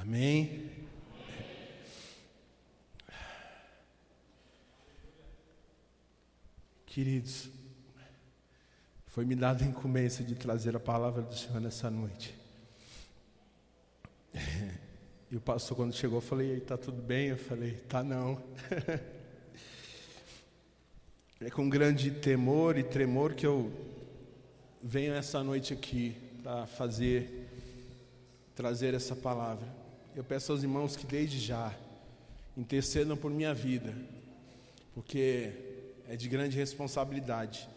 Amém? Queridos, foi me dada a incumbência de trazer a palavra do Senhor nessa noite. E o pastor, quando chegou, eu falei: está tudo bem? Eu falei: tá não. É com grande temor e tremor que eu venho essa noite aqui para trazer essa palavra. Eu peço aos irmãos que desde já intercedam por minha vida, porque é de grande responsabilidade.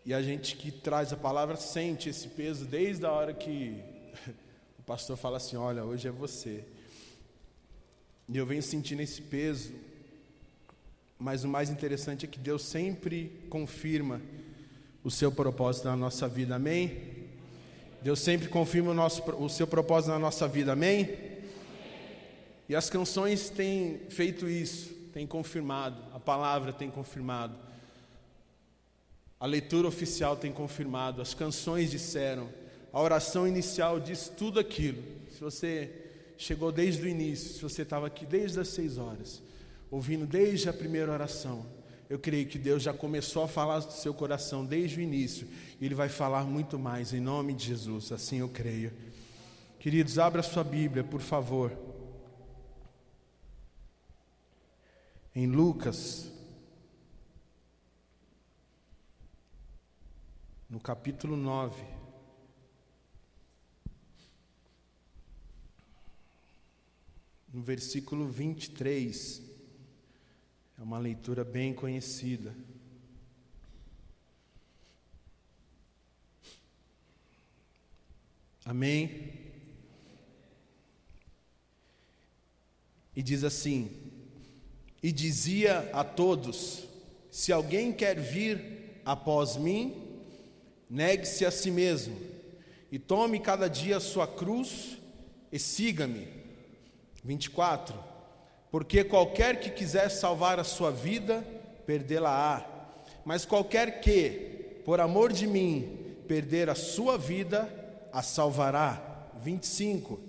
E a gente que traz a palavra sente esse peso desde a hora que o pastor fala assim: olha, hoje é você. E eu venho sentindo esse peso, mas o mais interessante é que Deus sempre confirma o seu propósito na nossa vida, amém? Deus sempre confirma o seu propósito na nossa vida, amém? E as canções têm feito isso, têm confirmado, a palavra tem confirmado, a leitura oficial tem confirmado, as canções disseram, a oração inicial diz tudo aquilo. Se você chegou desde o início, se você estava aqui desde as 6 horas, ouvindo desde a primeira oração, eu creio que Deus já começou a falar do seu coração desde o início, e Ele vai falar muito mais, em nome de Jesus, assim eu creio. Queridos, abra sua Bíblia, por favor, em Lucas, no capítulo 9, no versículo 23, é uma leitura bem conhecida. Amém? E diz assim: e dizia a todos: se alguém quer vir após mim, negue-se a si mesmo, e tome cada dia a sua cruz, e siga-me. 24. Porque qualquer que quiser salvar a sua vida, perdê-la-á. Mas qualquer que, por amor de mim, perder a sua vida, a salvará. 25.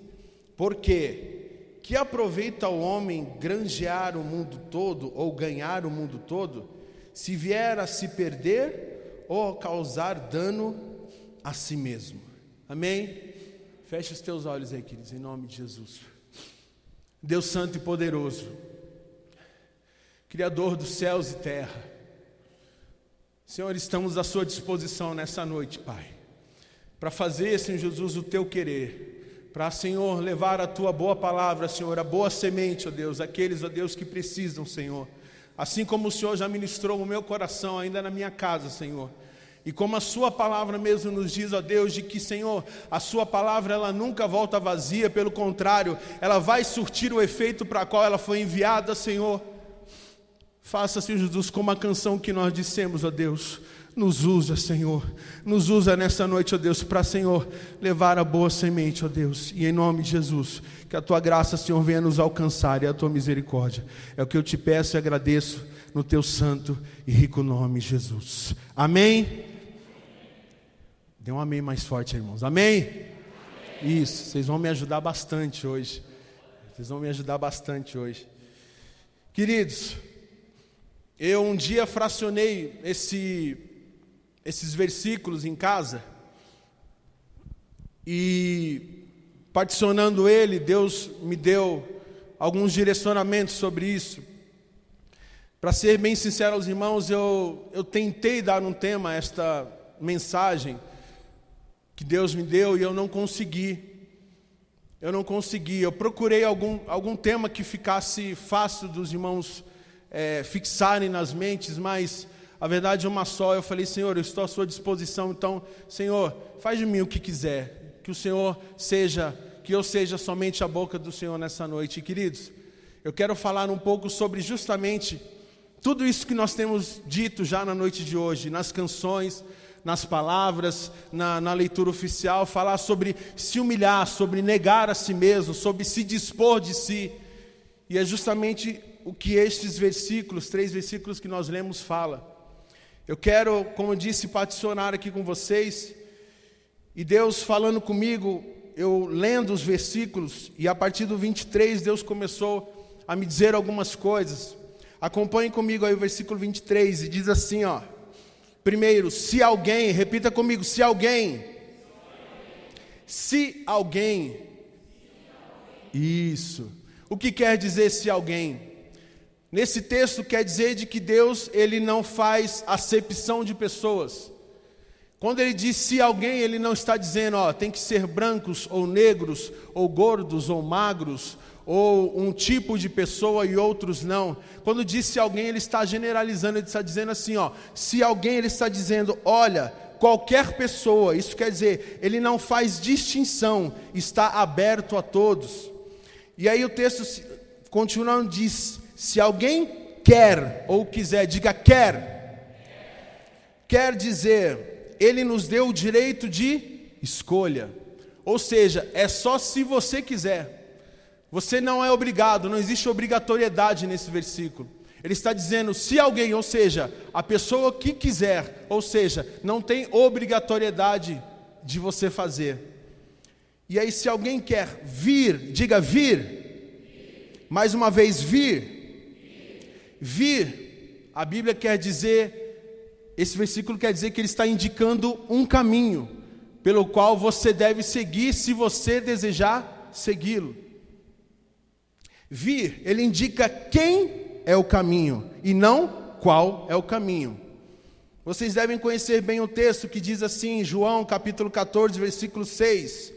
Porque que aproveita o homem granjear o mundo todo, ou ganhar o mundo todo, se vier a se perder, ou causar dano a si mesmo? Amém? Feche os teus olhos aí, queridos, em nome de Jesus. Deus santo e poderoso, Criador dos céus e terra, Senhor, estamos à sua disposição nessa noite, Pai, para fazer, Senhor Jesus, o teu querer, para, Senhor, levar a tua boa palavra, Senhor, a boa semente, ó Deus, aqueles, ó Deus, que precisam, Senhor, assim como o Senhor já ministrou o meu coração ainda na minha casa, Senhor. E como a sua palavra mesmo nos diz, ó Deus, de que, Senhor, a sua palavra ela nunca volta vazia, pelo contrário, ela vai surtir o efeito para qual ela foi enviada, Senhor. Faça, Senhor Jesus, como a canção que nós dissemos, ó Deus, nos usa, Senhor, nos usa nessa noite, ó Deus, para, Senhor, levar a boa semente, ó Deus, e em nome de Jesus, que a tua graça, Senhor, venha nos alcançar e a tua misericórdia. É o que eu te peço e agradeço no teu santo e rico nome, Jesus. Amém? Dê um amém mais forte, irmãos. Amém? Amém? Isso, vocês vão me ajudar bastante hoje. Vocês vão me ajudar bastante hoje. Queridos, eu um dia fracionei esses versículos em casa. E particionando ele, Deus me deu alguns direcionamentos sobre isso. Para ser bem sincero aos irmãos, eu tentei dar um tema a esta mensagem que Deus me deu, e eu não consegui. Eu procurei algum tema que ficasse fácil dos irmãos fixarem nas mentes, mas a verdade é uma só. Eu falei: Senhor, eu estou à sua disposição, então, Senhor, faz de mim o que quiser, que eu seja somente a boca do Senhor nessa noite. E, queridos, eu quero falar um pouco sobre justamente tudo isso que nós temos dito já na noite de hoje, nas canções, nas palavras, na leitura oficial, falar sobre se humilhar, sobre negar a si mesmo, sobre se dispor de si. E é justamente o que estes versículos, 3 versículos que nós lemos, fala. Eu quero, como eu disse, particionar aqui com vocês, e Deus falando comigo eu lendo os versículos, e a partir do 23 Deus começou a me dizer algumas coisas. Acompanhe comigo aí o versículo 23, e diz assim, ó. Primeiro, se alguém, repita comigo, se alguém. Se alguém. Isso. O que quer dizer se alguém? Nesse texto quer dizer de que Deus, ele não faz acepção de pessoas. Quando ele diz se alguém, ele não está dizendo, ó, tem que ser brancos ou negros, ou gordos ou magros, ou um tipo de pessoa e outros não. Quando diz se alguém, ele está generalizando, ele está dizendo assim, ó, se alguém, ele está dizendo, olha, qualquer pessoa, isso quer dizer, ele não faz distinção, está aberto a todos. E aí o texto continuando diz, se alguém quer ou quiser, diga quer. Quer dizer, ele nos deu o direito de escolha. Ou seja, é só se você quiser. Você não é obrigado, não existe obrigatoriedade nesse versículo. Ele está dizendo, se alguém, ou seja, a pessoa que quiser, ou seja, não tem obrigatoriedade de você fazer. E aí, se alguém quer vir, diga vir. Mais uma vez, vir. Vir, a Bíblia quer dizer, esse versículo quer dizer que ele está indicando um caminho, pelo qual você deve seguir, se você desejar segui-lo. Vir, ele indica quem é o caminho, e não qual é o caminho. Vocês devem conhecer bem o texto que diz assim, em João capítulo 14, versículo 6.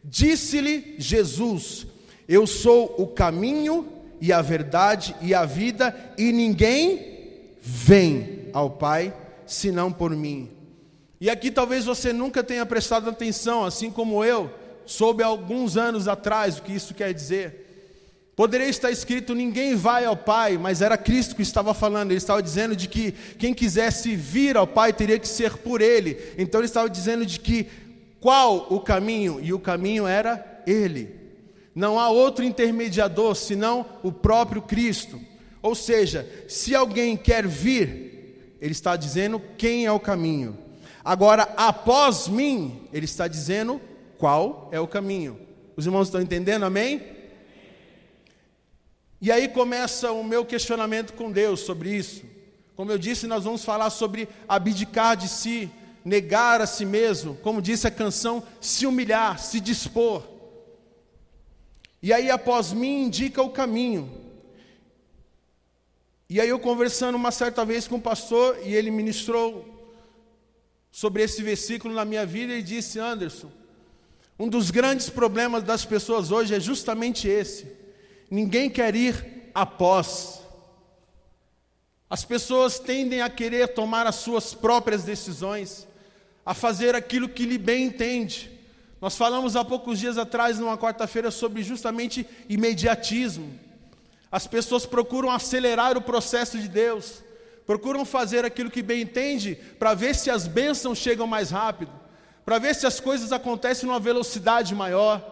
Disse-lhe Jesus, eu sou o caminho e a verdade e a vida, e ninguém vem ao Pai, senão por mim. E aqui talvez você nunca tenha prestado atenção, assim como eu, soube há alguns anos atrás o que isso quer dizer. Poderia estar escrito, ninguém vai ao Pai, mas era Cristo que estava falando, ele estava dizendo de que quem quisesse vir ao Pai teria que ser por Ele. Então ele estava dizendo de que qual o caminho? E o caminho era Ele. Não há outro intermediador, senão o próprio Cristo. Ou seja, se alguém quer vir, ele está dizendo quem é o caminho. Agora, após mim, ele está dizendo qual é o caminho. Os irmãos estão entendendo, amém? E aí começa o meu questionamento com Deus sobre isso. Como eu disse, nós vamos falar sobre abdicar de si, negar a si mesmo, como disse a canção, se humilhar, se dispor. E aí após mim indica o caminho. E aí eu conversando uma certa vez com o pastor, e ele ministrou sobre esse versículo na minha vida, e disse, Anderson, um dos grandes problemas das pessoas hoje é justamente esse. Ninguém quer ir após. As pessoas tendem a querer tomar as suas próprias decisões, a fazer aquilo que lhe bem entende. Nós falamos há poucos dias atrás, numa quarta-feira, sobre justamente imediatismo. As pessoas procuram acelerar o processo de Deus, procuram fazer aquilo que bem entende, para ver se as bênçãos chegam mais rápido, para ver se as coisas acontecem numa velocidade maior.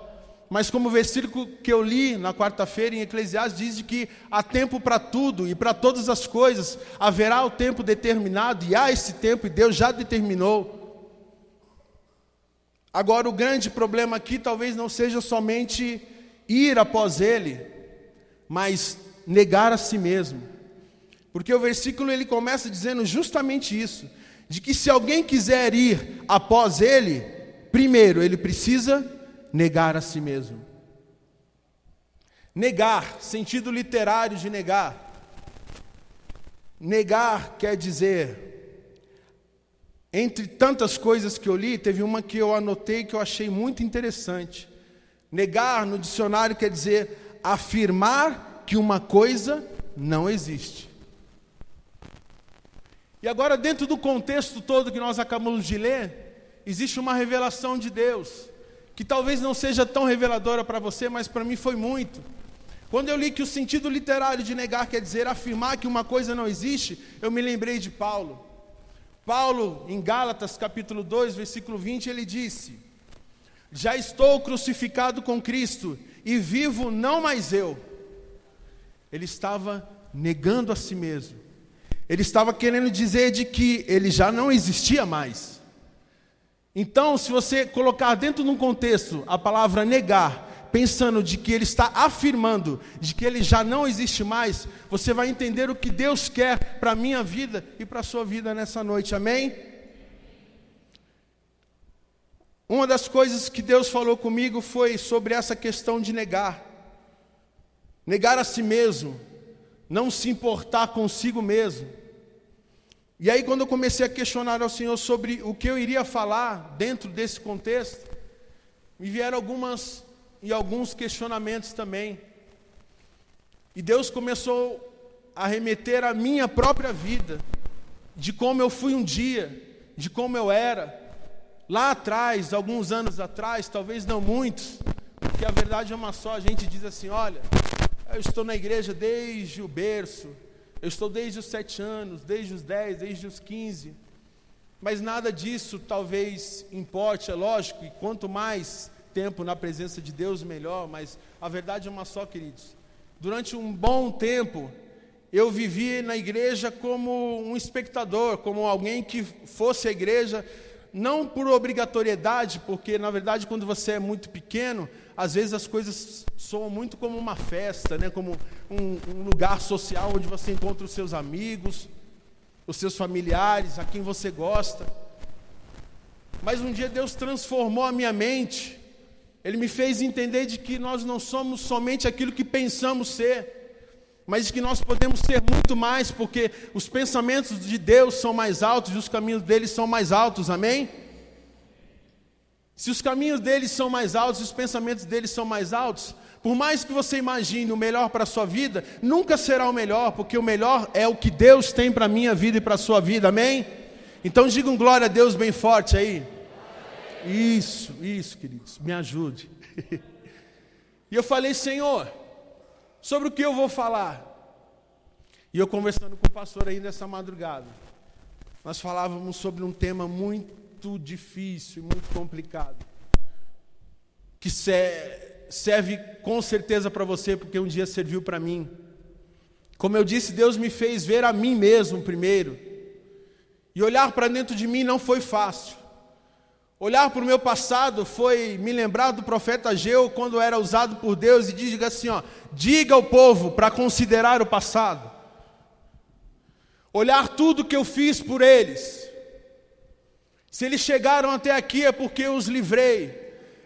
Mas como o versículo que eu li na quarta-feira em Eclesiastes diz de que há tempo para tudo e para todas as coisas, haverá o tempo determinado, e há esse tempo, e Deus já determinou. Agora o grande problema aqui talvez não seja somente ir após Ele, mas negar a si mesmo. Porque o versículo ele começa dizendo justamente isso, de que se alguém quiser ir após Ele, primeiro ele precisa negar a si mesmo. Negar, sentido literário de negar. Negar quer dizer, entre tantas coisas que eu li, teve uma que eu anotei que eu achei muito interessante. Negar no dicionário quer dizer afirmar que uma coisa não existe. E agora, dentro do contexto todo que nós acabamos de ler, existe uma revelação de Deus, que talvez não seja tão reveladora para você, mas para mim foi muito. Quando eu li que o sentido literário de negar quer dizer afirmar que uma coisa não existe, eu me lembrei de Paulo. Paulo, em Gálatas capítulo 2, versículo 20, ele disse, já estou crucificado com Cristo, e vivo não mais eu. Ele estava negando a si mesmo. Ele estava querendo dizer de que ele já não existia mais. Então, se você colocar dentro de um contexto a palavra negar, pensando de que ele está afirmando de que ele já não existe mais, você vai entender o que Deus quer para a minha vida e para a sua vida nessa noite, amém? Uma das coisas que Deus falou comigo foi sobre essa questão de negar. Negar a si mesmo, não se importar consigo mesmo. E aí quando eu comecei a questionar ao Senhor sobre o que eu iria falar dentro desse contexto, me vieram alguns questionamentos também. E Deus começou a remeter à minha própria vida, de como eu fui um dia, de como eu era. Lá atrás, alguns anos atrás, talvez não muitos, porque a verdade é uma só, a gente diz assim, olha, eu estou na igreja desde o berço, eu estou desde os 7 anos, desde os 10, desde os 15, mas nada disso talvez importe, é lógico, e quanto mais tempo na presença de Deus, melhor, mas a verdade é uma só, queridos. Durante um bom tempo, eu vivi na igreja como um espectador, como alguém que fosse à igreja, não por obrigatoriedade, porque na verdade quando você é muito pequeno, às vezes as coisas soam muito como uma festa, né? Como um lugar social onde você encontra os seus amigos, os seus familiares, a quem você gosta. Mas um dia Deus transformou a minha mente, Ele me fez entender de que nós não somos somente aquilo que pensamos ser, mas que nós podemos ser muito mais, porque os pensamentos de Deus são mais altos e os caminhos dele são mais altos, amém? Se os caminhos dele são mais altos e os pensamentos dele são mais altos, por mais que você imagine o melhor para a sua vida, nunca será o melhor, porque o melhor é o que Deus tem para a minha vida e para a sua vida, amém? Então digam glória a Deus bem forte aí. Isso, queridos, me ajude. E eu falei, Senhor, sobre o que eu vou falar? E eu conversando com o pastor aí nessa madrugada, nós falávamos sobre um tema muito difícil, muito complicado, que serve com certeza para você, porque um dia serviu para mim. Como eu disse, Deus me fez ver a mim mesmo primeiro, e olhar para dentro de mim não foi fácil. Olhar para o meu passado foi me lembrar do profeta Ageu, quando era usado por Deus, e diga assim, ó, diga ao povo para considerar o passado. Olhar tudo que eu fiz por eles. Se eles chegaram até aqui é porque eu os livrei.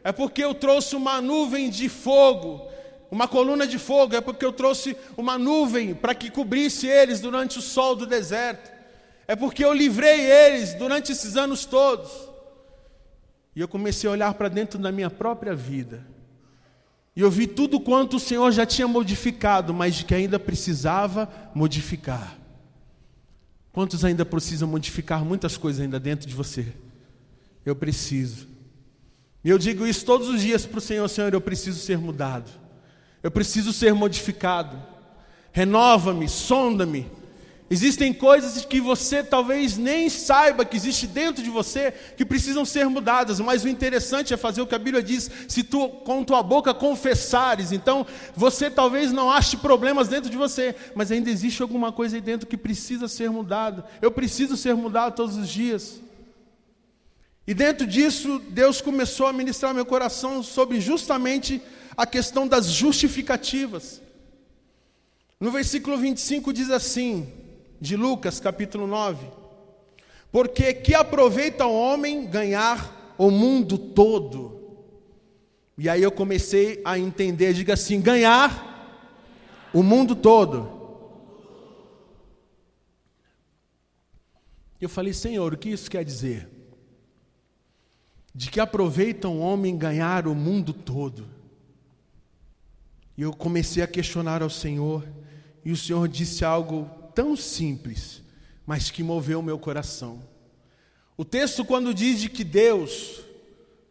É porque eu trouxe uma nuvem de fogo, uma coluna de fogo, é porque eu trouxe uma nuvem para que cobrisse eles durante o sol do deserto. É porque eu livrei eles durante esses anos todos. E eu comecei a olhar para dentro da minha própria vida. E eu vi tudo quanto o Senhor já tinha modificado, mas de que ainda precisava modificar. Quantos ainda precisam modificar muitas coisas ainda dentro de você? Eu preciso. E eu digo isso todos os dias para o Senhor, Senhor, eu preciso ser mudado. Eu preciso ser modificado. Renova-me, sonda-me. Existem coisas que você talvez nem saiba que existe dentro de você, que precisam ser mudadas, mas o interessante é fazer o que a Bíblia diz, se tu com tua boca confessares, então você talvez não ache problemas dentro de você, mas ainda existe alguma coisa aí dentro que precisa ser mudado. Eu preciso ser mudado todos os dias. E dentro disso, Deus começou a ministrar meu coração sobre justamente a questão das justificativas. No versículo 25 diz assim, de Lucas, capítulo 9, porque que aproveita o homem ganhar o mundo todo? E aí eu comecei a entender, diga assim, ganhar o mundo todo. Eu falei, Senhor, o que isso quer dizer? De que aproveita um homem ganhar o mundo todo? E eu comecei a questionar ao Senhor, e o Senhor disse algo tão simples, mas que moveu o meu coração. O texto, quando diz de que Deus,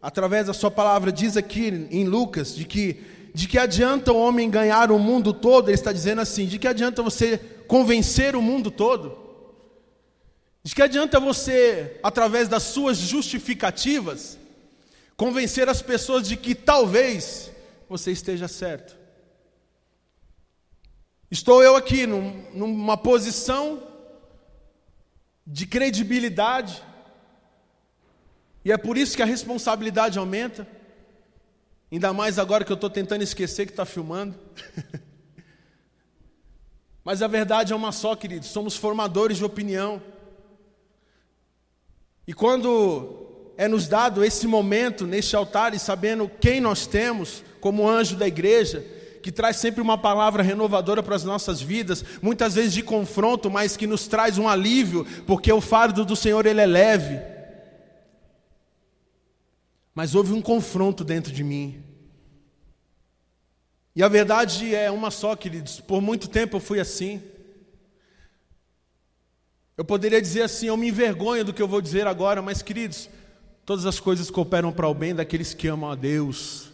através da sua palavra, diz aqui em Lucas, de que adianta o homem ganhar o mundo todo, ele está dizendo assim, de que adianta você convencer o mundo todo? De que adianta você, através das suas justificativas, convencer as pessoas de que talvez você esteja certo? Estou eu aqui numa posição de credibilidade, E é por isso que a responsabilidade aumenta. Ainda mais agora que eu estou tentando esquecer que está filmando. Mas a verdade é uma só, queridos. Somos formadores de opinião. E quando é nos dado esse momento, neste altar, e sabendo quem nós temos como anjo da igreja, que traz sempre uma palavra renovadora para as nossas vidas, muitas vezes de confronto, mas que nos traz um alívio, porque o fardo do Senhor ele é leve. Mas houve um confronto dentro de mim. E a verdade é uma só, queridos. Por muito tempo eu fui assim. Eu poderia dizer assim, eu me envergonho do que eu vou dizer agora, mas, queridos, todas as coisas cooperam para o bem daqueles que amam a Deus.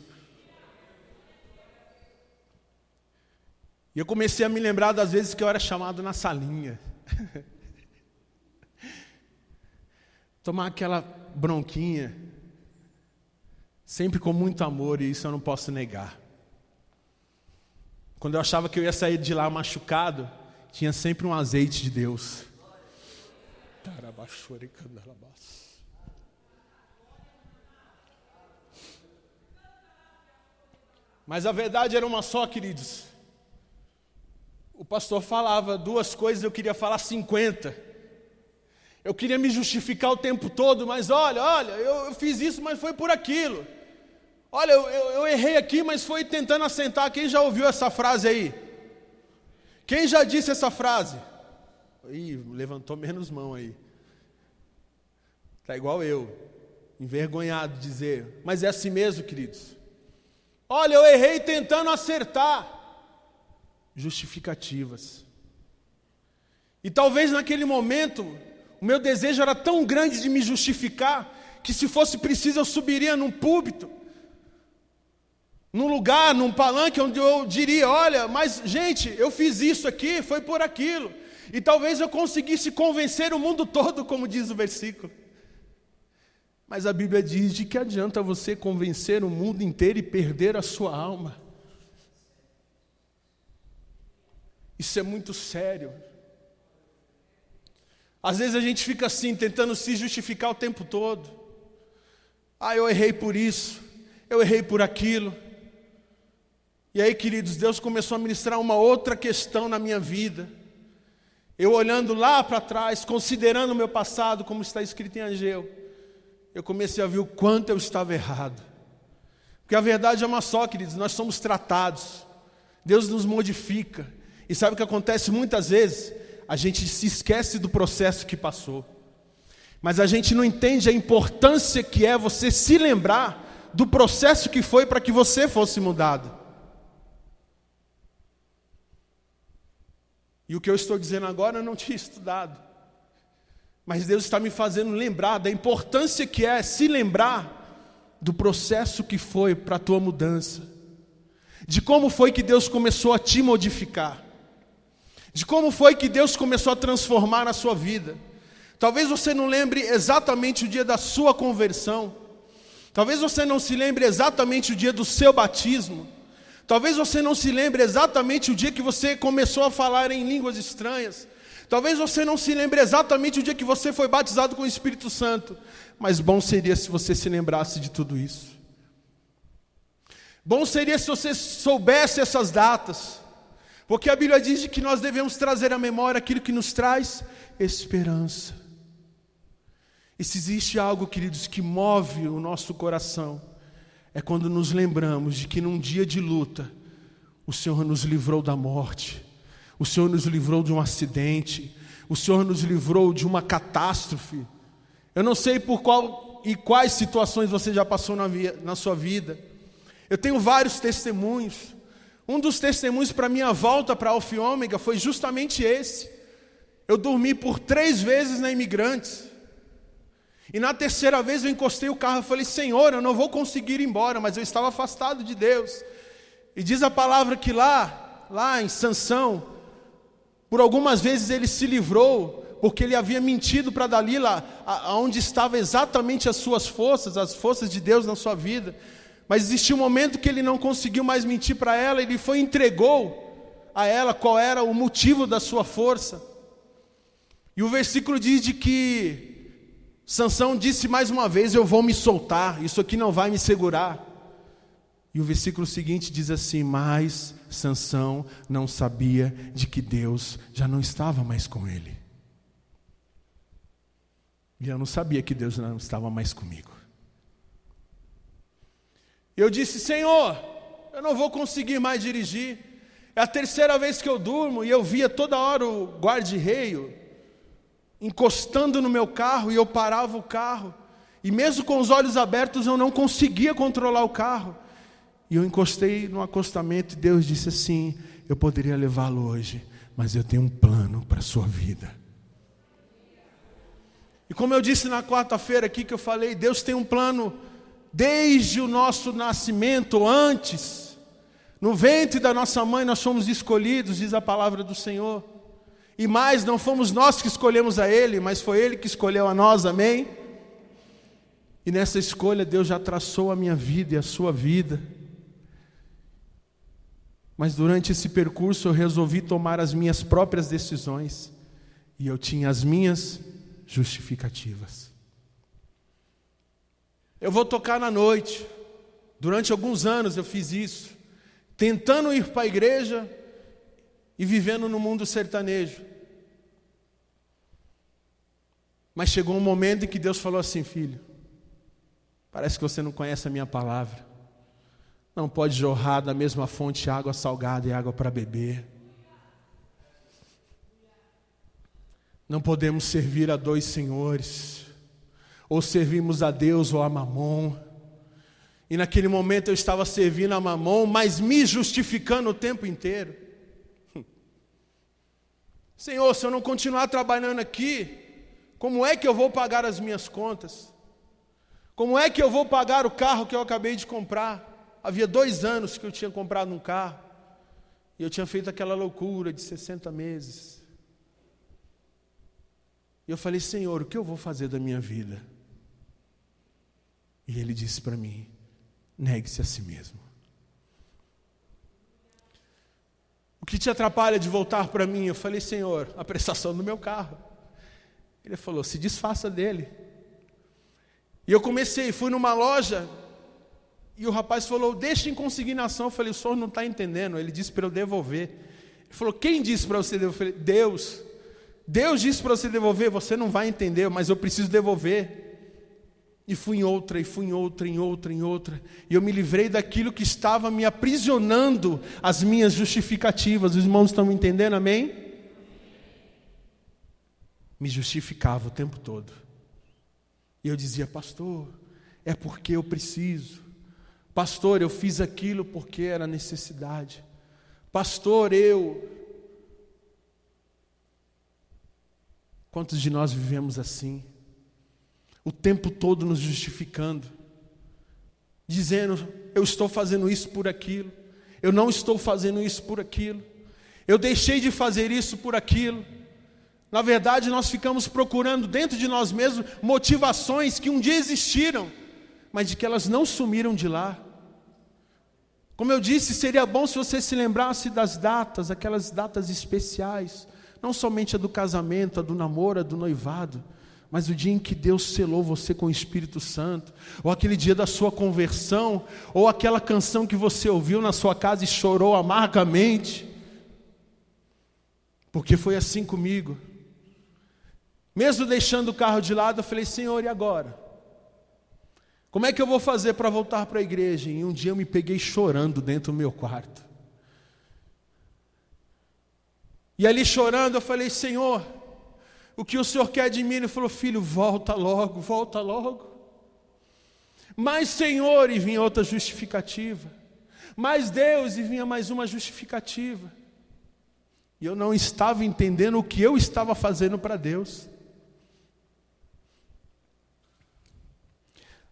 E eu comecei a me lembrar das vezes que eu era chamado na salinha. Tomar aquela bronquinha, sempre com muito amor, e isso eu não posso negar. Quando eu achava que eu ia sair de lá machucado, tinha sempre um azeite de Deus. Mas a verdade era uma só, queridos. O pastor falava 2 coisas, eu queria falar 50. Eu queria me justificar o tempo todo, mas olha, eu fiz isso, mas foi por aquilo. Olha, eu errei aqui, mas foi tentando assentar. Quem já ouviu essa frase aí? Quem já disse essa frase? Ih, levantou menos mão aí. Está igual eu, envergonhado de dizer. Mas é assim mesmo, queridos. Olha, eu errei tentando acertar. Justificativas. E talvez naquele momento, o meu desejo era tão grande de me justificar, que se fosse preciso eu subiria num púlpito, num lugar, num palanque, onde eu diria, olha, mas gente, eu fiz isso aqui, foi por aquilo. E talvez eu conseguisse convencer o mundo todo, como diz o versículo. Mas a Bíblia diz de que adianta você convencer o mundo inteiro e perder a sua alma. Isso é muito sério. Às vezes a gente fica assim, tentando se justificar o tempo todo. Ah, eu errei por isso, eu errei por aquilo. E aí, queridos, Deus começou a ministrar uma outra questão na minha vida. Eu olhando lá para trás, considerando o meu passado, como está escrito em Ageu, eu comecei a ver o quanto eu estava errado. Porque a verdade é uma só, queridos, nós somos tratados. Deus nos modifica. E sabe o que acontece muitas vezes? A gente se esquece do processo que passou. Mas a gente não entende a importância que é você se lembrar do processo que foi para que você fosse mudado. E o que eu estou dizendo agora eu não tinha estudado. Mas Deus está me fazendo lembrar da importância que é se lembrar do processo que foi para a tua mudança. De como foi que Deus começou a te modificar. De como foi que Deus começou a transformar a sua vida. Talvez você não lembre exatamente o dia da sua conversão. Talvez você não se lembre exatamente o dia do seu batismo. Talvez você não se lembre exatamente o dia que você começou a falar em línguas estranhas. Talvez você não se lembre exatamente o dia que você foi batizado com o Espírito Santo. Mas bom seria se você se lembrasse de tudo isso. Bom seria se você soubesse essas datas. Porque a Bíblia diz que nós devemos trazer à memória aquilo que nos traz esperança. E se existe algo, queridos, que move o nosso coração, é quando nos lembramos de que num dia de luta, o Senhor nos livrou da morte, o Senhor nos livrou de um acidente, o Senhor nos livrou de uma catástrofe. Eu não sei por qual e quais situações você já passou na sua vida. Eu tenho vários testemunhos. Um dos testemunhos para minha volta para Alfa e Ômega foi justamente esse. Eu dormi por 3 vezes na Imigrantes. E na 3ª vez eu encostei o carro e falei, Senhor, eu não vou conseguir ir embora, mas eu estava afastado de Deus. E diz a palavra que lá em Sansão, por algumas vezes ele se livrou, porque ele havia mentido para Dalila, onde estavam exatamente as suas forças, as forças de Deus na sua vida. Mas existiu um momento que ele não conseguiu mais mentir para ela, ele foi e entregou a ela qual era o motivo da sua força. E o versículo diz de que Sansão disse mais uma vez: eu vou me soltar, isso aqui não vai me segurar. E o versículo seguinte diz assim: mas Sansão não sabia de que Deus já não estava mais com ele. E eu não sabia que Deus não estava mais comigo. Eu disse: Senhor, eu não vou conseguir mais dirigir. É a terceira vez que eu durmo, e eu via toda hora o guarda-reio encostando no meu carro, e eu parava o carro. E mesmo com os olhos abertos, eu não conseguia controlar o carro. E eu encostei no acostamento, e Deus disse assim: eu poderia levá-lo hoje, mas eu tenho um plano para a sua vida. E como eu disse na quarta-feira aqui que eu falei, Deus tem um plano desde o nosso nascimento, antes. No ventre da nossa mãe nós fomos escolhidos, diz a palavra do Senhor. E mais, não fomos nós que escolhemos a Ele, mas foi Ele que escolheu a nós, amém? E nessa escolha Deus já traçou a minha vida e a sua vida. Mas durante esse percurso eu resolvi tomar as minhas próprias decisões. E eu tinha as minhas justificativas. Eu vou tocar na noite. Durante alguns anos eu fiz isso, tentando ir para a igreja e vivendo no mundo sertanejo. Mas chegou um momento em que Deus falou assim: filho, parece que você não conhece a minha palavra. Não pode jorrar da mesma fonte água salgada e água para beber. Não podemos servir a dois senhores. Ou servimos a Deus ou a Mamon. E naquele momento eu estava servindo a Mamon, mas me justificando o tempo inteiro. Senhor, se eu não continuar trabalhando aqui, como é que eu vou pagar as minhas contas? Como é que eu vou pagar o carro que eu acabei de comprar? Havia 2 anos que eu tinha comprado um carro. E eu tinha feito aquela loucura de 60 meses. E eu falei: Senhor, o que eu vou fazer da minha vida? E Ele disse para mim: negue-se a si mesmo. O que te atrapalha de voltar para mim? Eu falei: Senhor, a prestação do meu carro. Ele falou: se desfaça dele. E eu comecei, fui numa loja, e o rapaz falou: deixa em consignação. Eu falei: o senhor não está entendendo. Ele disse para eu devolver. Ele falou: quem disse para você devolver? Eu falei: Deus. Deus disse para você devolver, você não vai entender, mas eu preciso devolver. E fui em outra, e fui em outra, em outra, em outra. E eu me livrei daquilo que estava me aprisionando, as minhas justificativas. Os irmãos estão me entendendo, amém? Me justificava o tempo todo. E eu dizia: pastor, é porque eu preciso. Pastor, eu fiz aquilo porque era necessidade. Pastor, Quantos de nós vivemos assim? O tempo todo nos justificando, dizendo: eu estou fazendo isso por aquilo, eu não estou fazendo isso por aquilo, eu deixei de fazer isso por aquilo. Na verdade, nós ficamos procurando dentro de nós mesmos motivações que um dia existiram, mas de que elas não sumiram de lá. Como eu disse, seria bom se você se lembrasse das datas, aquelas datas especiais, não somente a do casamento, a do namoro, a do noivado, mas o dia em que Deus selou você com o Espírito Santo, ou aquele dia da sua conversão, ou aquela canção que você ouviu na sua casa e chorou amargamente, porque foi assim comigo. Mesmo deixando o carro de lado, eu falei: Senhor, e agora? Como é que eu vou fazer para voltar para a igreja? E um dia eu me peguei chorando dentro do meu quarto. E ali chorando eu falei: Senhor, o que o Senhor quer de mim? Ele falou: filho, volta logo, volta logo. Mas Senhor, e vinha outra justificativa. Mas Deus, e vinha mais uma justificativa. E eu não estava entendendo o que eu estava fazendo para Deus.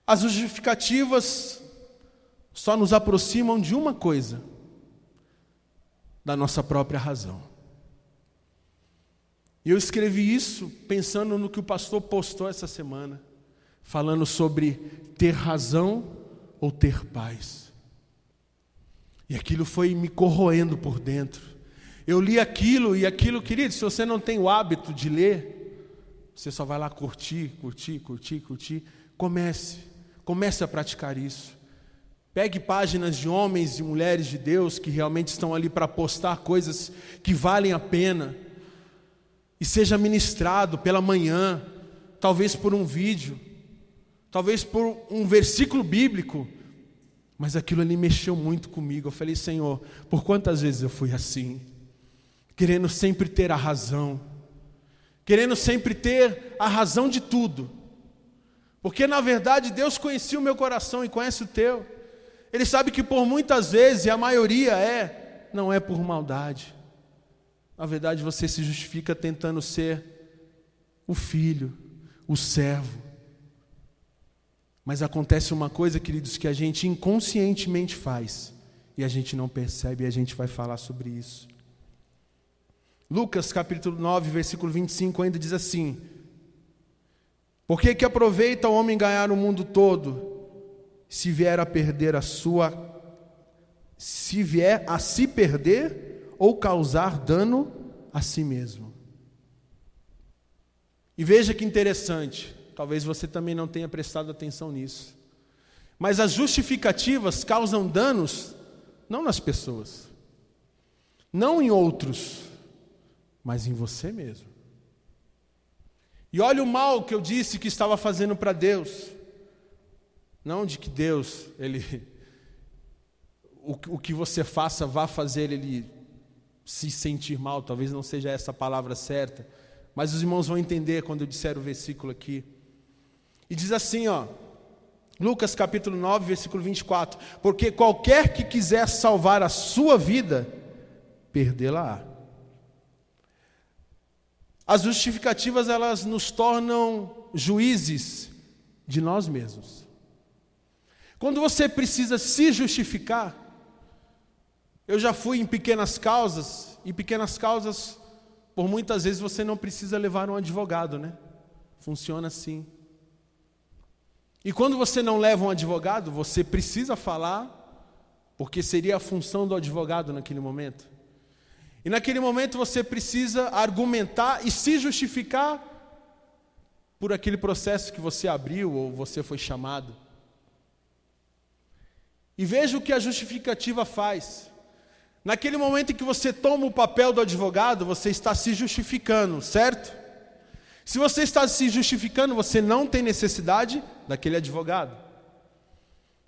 As justificativas só nos aproximam de uma coisa: da nossa própria razão. E eu escrevi isso pensando no que o pastor postou essa semana, falando sobre ter razão ou ter paz. E aquilo foi me corroendo por dentro. Eu li aquilo, e aquilo, querido, se você não tem o hábito de ler, Você só vai lá curtir. Comece a praticar isso. Pegue páginas de homens e mulheres de Deus que realmente estão ali para postar coisas que valem a pena. E seja ministrado pela manhã, talvez por um vídeo, talvez por um versículo bíblico. Mas aquilo ali mexeu muito comigo. Eu falei, Senhor, por quantas vezes eu fui assim? Querendo sempre ter a razão. Querendo sempre ter a razão de tudo. Porque na verdade Deus conhecia o meu coração e conhece o teu. Ele sabe que por muitas vezes, e a maioria não é por maldade. Na verdade você se justifica tentando ser o filho, o servo. Mas acontece uma coisa, queridos, que a gente inconscientemente faz. E a gente não percebe, e a gente vai falar sobre isso. Lucas capítulo 9, versículo 25 ainda diz assim: por que aproveita o homem ganhar o mundo todo, se vier a se perder ou causar dano a si mesmo? E veja que interessante, talvez você também não tenha prestado atenção nisso, mas as justificativas causam danos não nas pessoas, não em outros, mas em você mesmo. E olha o mal que eu disse que estava fazendo para Deus. Não de que Deus, o que você faça vá fazer ele se sentir mal, talvez não seja essa a palavra certa, mas os irmãos vão entender quando eu disser o versículo aqui. E diz assim, Lucas capítulo 9, versículo 24: porque qualquer que quiser salvar a sua vida, perdê-la-á. As justificativas, elas nos tornam juízes de nós mesmos. Quando você precisa se justificar, eu já fui em pequenas causas, e pequenas causas, por muitas vezes você não precisa levar um advogado, né? Funciona assim. E quando você não leva um advogado, você precisa falar, porque seria a função do advogado naquele momento. E naquele momento você precisa argumentar e se justificar por aquele processo que você abriu ou você foi chamado. E veja o que a justificativa faz. Naquele momento em que você toma o papel do advogado, você está se justificando, certo? Se você está se justificando, você não tem necessidade daquele advogado.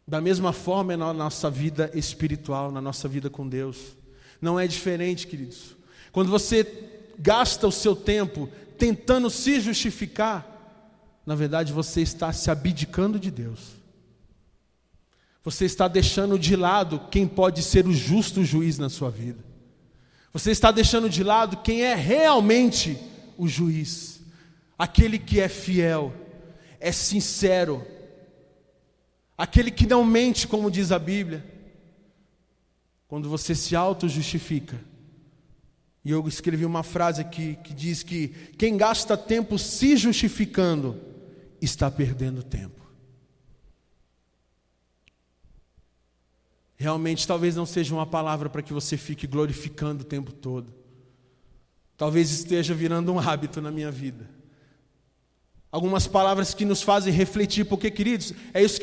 Da mesma forma é na nossa vida espiritual, na nossa vida com Deus. Não é diferente, queridos. Quando você gasta o seu tempo tentando se justificar, na verdade você está se abdicando de Deus. Você está deixando de lado quem pode ser o justo juiz na sua vida. Você está deixando de lado quem é realmente o juiz. Aquele que é fiel, é sincero. Aquele que não mente, como diz a Bíblia. Quando você se auto-justifica. E eu escrevi uma frase aqui que diz que quem gasta tempo se justificando está perdendo tempo. Realmente talvez não seja uma palavra para que você fique glorificando o tempo todo. Talvez esteja virando um hábito na minha vida. Algumas palavras que nos fazem refletir, porque, queridos, é isso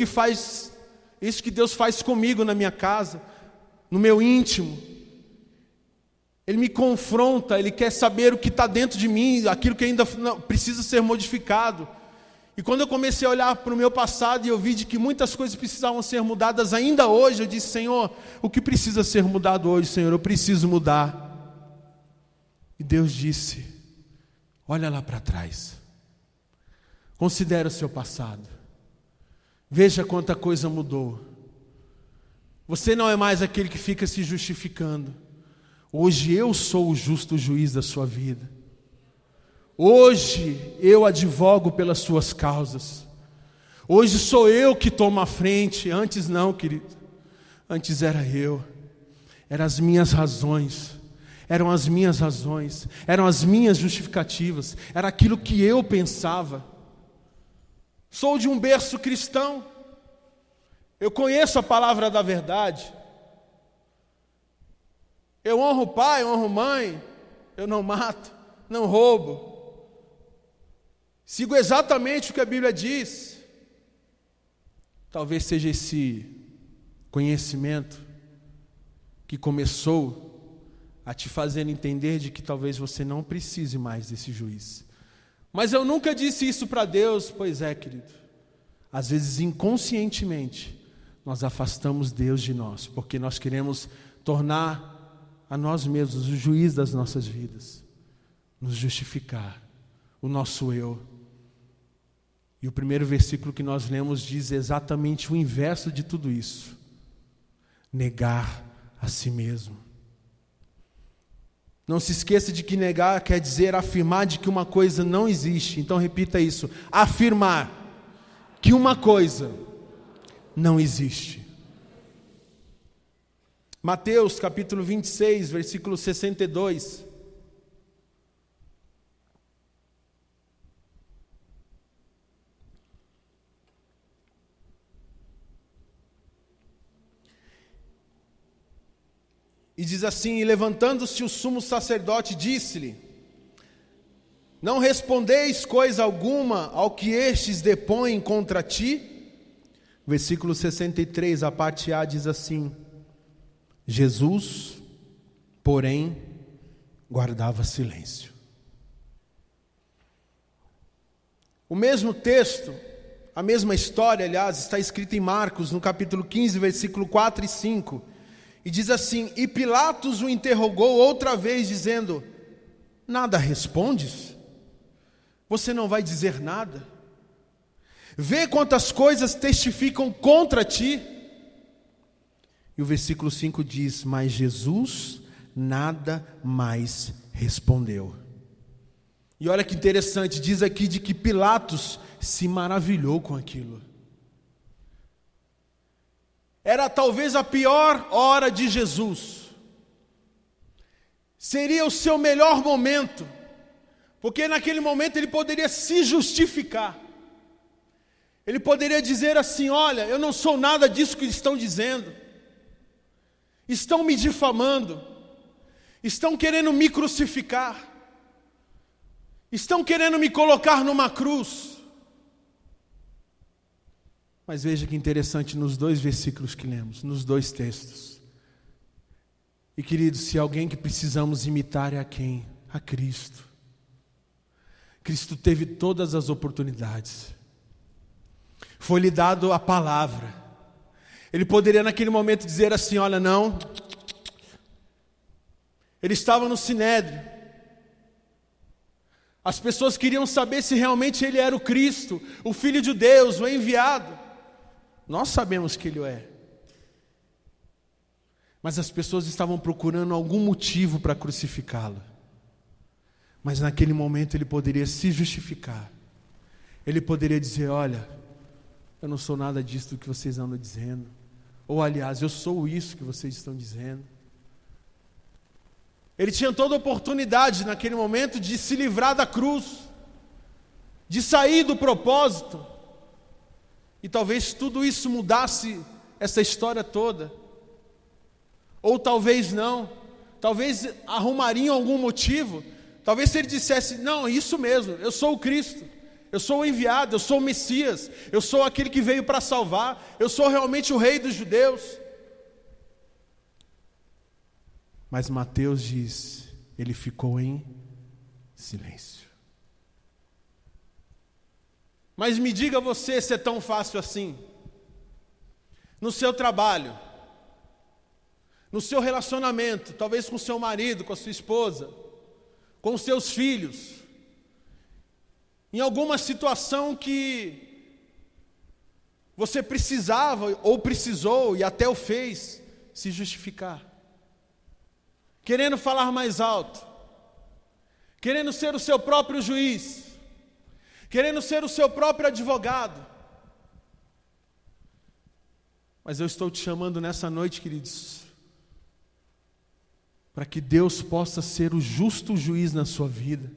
que Deus faz comigo na minha casa, no meu íntimo. Ele me confronta, Ele quer saber o que está dentro de mim, aquilo que ainda precisa ser modificado. E quando eu comecei a olhar para o meu passado e eu vi de que muitas coisas precisavam ser mudadas ainda hoje, eu disse, Senhor, o que precisa ser mudado hoje, Senhor? Eu preciso mudar. E Deus disse, olha lá para trás. Considera o seu passado. Veja quanta coisa mudou. Você não é mais aquele que fica se justificando. Hoje eu sou o justo juiz da sua vida. Hoje eu advogo pelas suas causas. Hoje sou eu que tomo a frente. Antes não, querido. Antes era eu. Eram as minhas razões. Eram as minhas razões. Eram as minhas justificativas. Era aquilo que eu pensava. Sou de um berço cristão. Eu conheço a palavra da verdade. Eu honro o pai, honro mãe. Eu não mato, não roubo. sigo exatamente o que a Bíblia diz, talvez seja esse conhecimento que começou a te fazer entender de que talvez você não precise mais desse juiz. Mas eu nunca disse isso para Deus. Pois é, querido. Às vezes, inconscientemente, nós afastamos Deus de nós, porque nós queremos tornar a nós mesmos o juiz das nossas vidas, nos justificar, o nosso eu. E o primeiro versículo que nós lemos diz exatamente o inverso de tudo isso: negar a si mesmo. Não se esqueça de que negar quer dizer afirmar de que uma coisa não existe. Então repita isso: afirmar que uma coisa não existe. Mateus capítulo 26, versículo 62. E diz assim: e levantando-se o sumo sacerdote, disse-lhe: não respondeis coisa alguma ao que estes depõem contra ti? Versículo 63, a parte A diz assim: Jesus, porém, guardava silêncio. O mesmo texto, a mesma história, aliás, está escrita em Marcos, no capítulo 15, versículo 4 e 5. E diz assim: e Pilatos o interrogou outra vez, dizendo: nada respondes? Você não vai dizer nada? Vê quantas coisas testificam contra ti. E o versículo 5 diz: mas Jesus nada mais respondeu. E olha que interessante, diz aqui de que Pilatos se maravilhou com aquilo. Era talvez a pior hora de Jesus. Seria o seu melhor momento, porque naquele momento ele poderia se justificar. Ele poderia dizer assim: olha, eu não sou nada disso que estão dizendo. Estão me difamando. Estão querendo me crucificar. Estão querendo me colocar numa cruz. Mas veja que interessante, nos dois versículos que lemos, nos dois textos. E queridos, se alguém que precisamos imitar é a quem? A Cristo. Cristo teve todas as oportunidades. Foi-lhe dado a palavra. Ele poderia naquele momento dizer assim: olha, não. Ele estava no Sinédrio. As pessoas queriam saber se realmente ele era o Cristo, o Filho de Deus, o enviado. Nós sabemos que ele é. Mas as pessoas estavam procurando algum motivo para crucificá-lo. Mas naquele momento ele poderia se justificar. Ele poderia dizer: olha, eu não sou nada disso do que vocês andam dizendo. Ou aliás, eu sou isso que vocês estão dizendo. Ele tinha toda a oportunidade naquele momento de se livrar da cruz, de sair do propósito. E talvez tudo isso mudasse essa história toda. Ou talvez não. Talvez arrumariam algum motivo. Talvez se ele dissesse: não, isso mesmo, eu sou o Cristo. Eu sou o enviado, eu sou o Messias. Eu sou aquele que veio para salvar. Eu sou realmente o rei dos judeus. Mas Mateus diz: ele ficou em silêncio. Mas me diga você se é tão fácil assim. No seu trabalho, no seu relacionamento, talvez com o seu marido, com a sua esposa, com os seus filhos, em alguma situação que você precisava ou precisou e até o fez se justificar, querendo falar mais alto, querendo ser o seu próprio juiz, querendo ser o seu próprio advogado. Mas eu estou te chamando nessa noite, queridos, para que Deus possa ser o justo juiz na sua vida.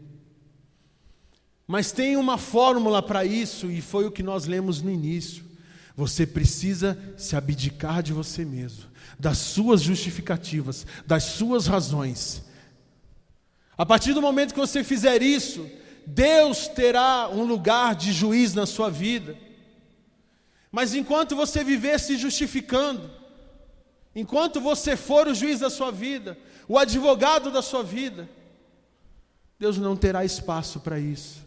Mas tem uma fórmula para isso, e foi o que nós lemos no início. Você precisa se abdicar de você mesmo, das suas justificativas, das suas razões. A partir do momento que você fizer isso, Deus terá um lugar de juiz na sua vida. Mas enquanto você viver se justificando, enquanto você for o juiz da sua vida, o advogado da sua vida, Deus não terá espaço para isso.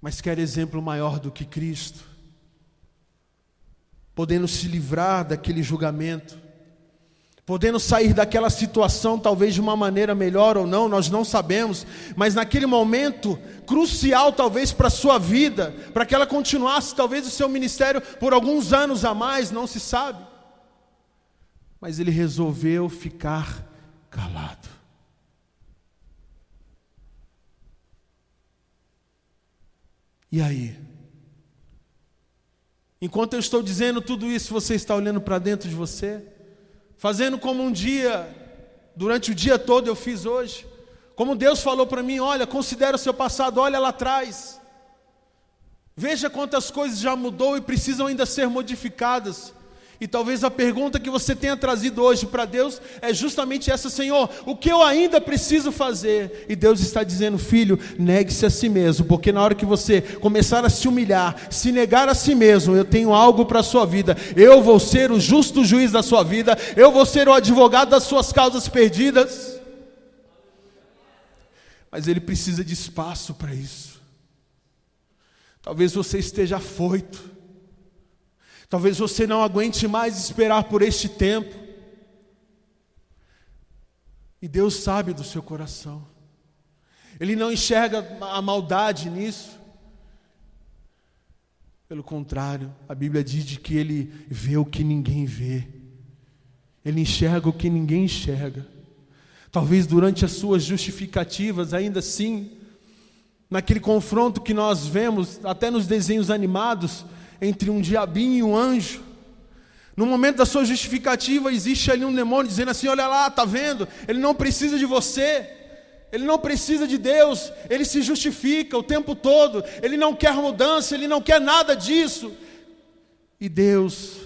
Mas quer exemplo maior do que Cristo, podendo se livrar daquele julgamento, podendo sair daquela situação talvez de uma maneira melhor ou não, nós não sabemos, mas naquele momento crucial talvez para a sua vida, para que ela continuasse talvez o seu ministério por alguns anos a mais, não se sabe. Mas ele resolveu ficar calado. E aí? Enquanto eu estou dizendo tudo isso, você está olhando para dentro de você? Fazendo como um dia, durante o dia todo eu fiz hoje. Como Deus falou para mim, olha, considera o seu passado, olha lá atrás. Veja quantas coisas já mudou e precisam ainda ser modificadas. E talvez a pergunta que você tenha trazido hoje para Deus é justamente essa: Senhor, o que eu ainda preciso fazer? E Deus está dizendo: filho, negue-se a si mesmo, porque na hora que você começar a se humilhar, se negar a si mesmo, eu tenho algo para a sua vida. Eu vou ser o justo juiz da sua vida, eu vou ser o advogado das suas causas perdidas. Mas ele precisa de espaço para isso. Talvez você esteja afoito. Talvez você não aguente mais esperar por este tempo. E Deus sabe do seu coração. Ele não enxerga a maldade nisso. Pelo contrário, a Bíblia diz de que Ele vê o que ninguém vê. Ele enxerga o que ninguém enxerga. Talvez durante as suas justificativas, ainda assim, naquele confronto que nós vemos, até nos desenhos animados, entre um diabinho e um anjo, no momento da sua justificativa existe ali um demônio dizendo assim: olha lá, está vendo? Ele não precisa de você, ele não precisa de Deus, ele se justifica o tempo todo, ele não quer mudança, ele não quer nada disso. E Deus,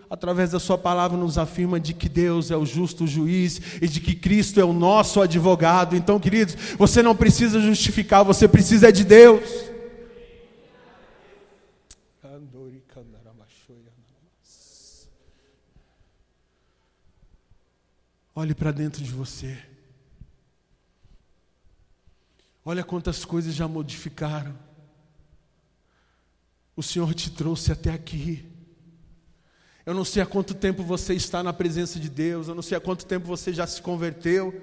através da sua palavra, nos afirma de que Deus é o justo juiz e de que Cristo é o nosso advogado. Então, queridos, você não precisa justificar, você precisa de Deus. Olhe para dentro de você. Olha quantas coisas já modificaram. O Senhor te trouxe até aqui. Eu não sei há quanto tempo você está na presença de Deus. Eu não sei há quanto tempo você já se converteu.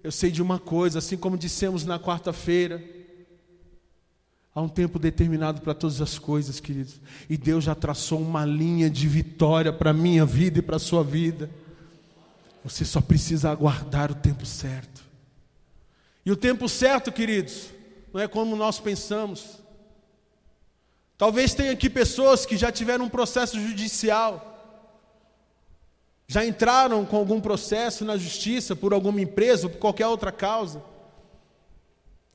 Eu sei de uma coisa, assim como dissemos na quarta-feira, há um tempo determinado para todas as coisas, queridos. E Deus já traçou uma linha de vitória para a minha vida e para a sua vida. Você só precisa aguardar o tempo certo. E o tempo certo, queridos, não é como nós pensamos. Talvez tenha aqui pessoas que já tiveram um processo judicial, já entraram com algum processo na justiça por alguma empresa ou por qualquer outra causa.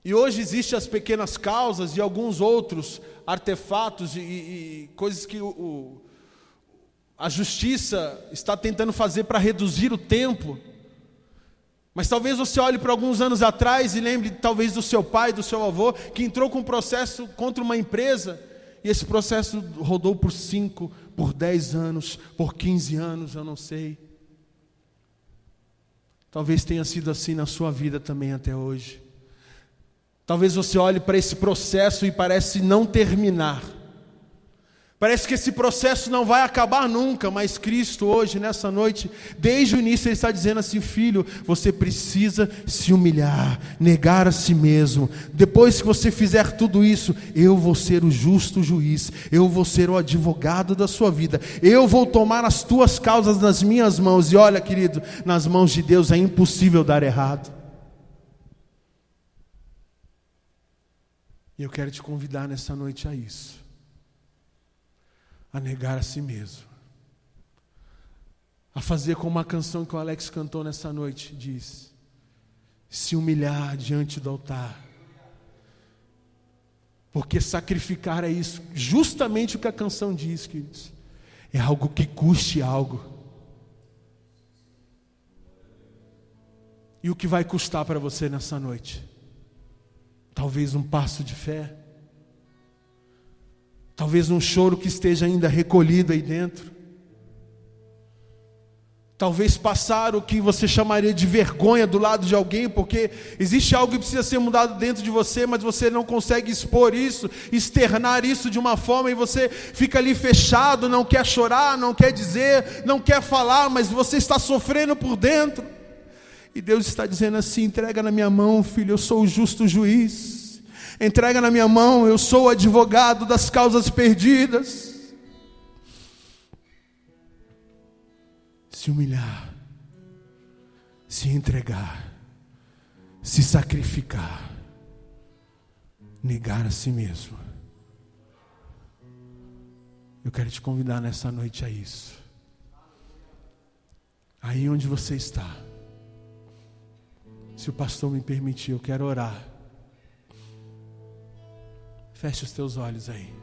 E hoje existem as pequenas causas e alguns outros artefatos e coisas que a justiça está tentando fazer para reduzir o tempo. Mas talvez você olhe para alguns anos atrás e lembre talvez do seu pai, do seu avô, que entrou com um processo contra uma empresa, e esse processo rodou por 5, por 10 anos, por 15 anos, eu não sei. Talvez tenha sido assim na sua vida também até hoje. Talvez você olhe para esse processo e parece não terminar. Parece que esse processo não vai acabar nunca, mas Cristo hoje, nessa noite, desde o início Ele está dizendo assim: filho, você precisa se humilhar, negar a si mesmo. Depois que você fizer tudo isso, eu vou ser o justo juiz, eu vou ser o advogado da sua vida, eu vou tomar as tuas causas nas minhas mãos. E olha, querido, nas mãos de Deus é impossível dar errado. E eu quero te convidar nessa noite a isso. A negar a si mesmo. A fazer como a canção que o Alex cantou nessa noite diz: se humilhar diante do altar. Porque sacrificar é isso, justamente o que a canção diz, queridos. É algo que custe algo. E o que vai custar para você nessa noite? Talvez um passo de fé. Talvez um choro que esteja ainda recolhido aí dentro. Talvez passar o que você chamaria de vergonha do lado de alguém, porque existe algo que precisa ser mudado dentro de você, mas você não consegue expor isso, externar isso de uma forma, e você fica ali fechado, não quer chorar, não quer dizer, não quer falar, mas você está sofrendo por dentro. E Deus está dizendo assim: entrega na minha mão, filho, eu sou o justo juiz. Entrega na minha mão, eu sou o advogado das causas perdidas. Se humilhar, se entregar, se sacrificar, negar a si mesmo. Eu quero te convidar nessa noite a isso. Aí onde você está, se o pastor me permitir, eu quero orar. Feche os teus olhos aí.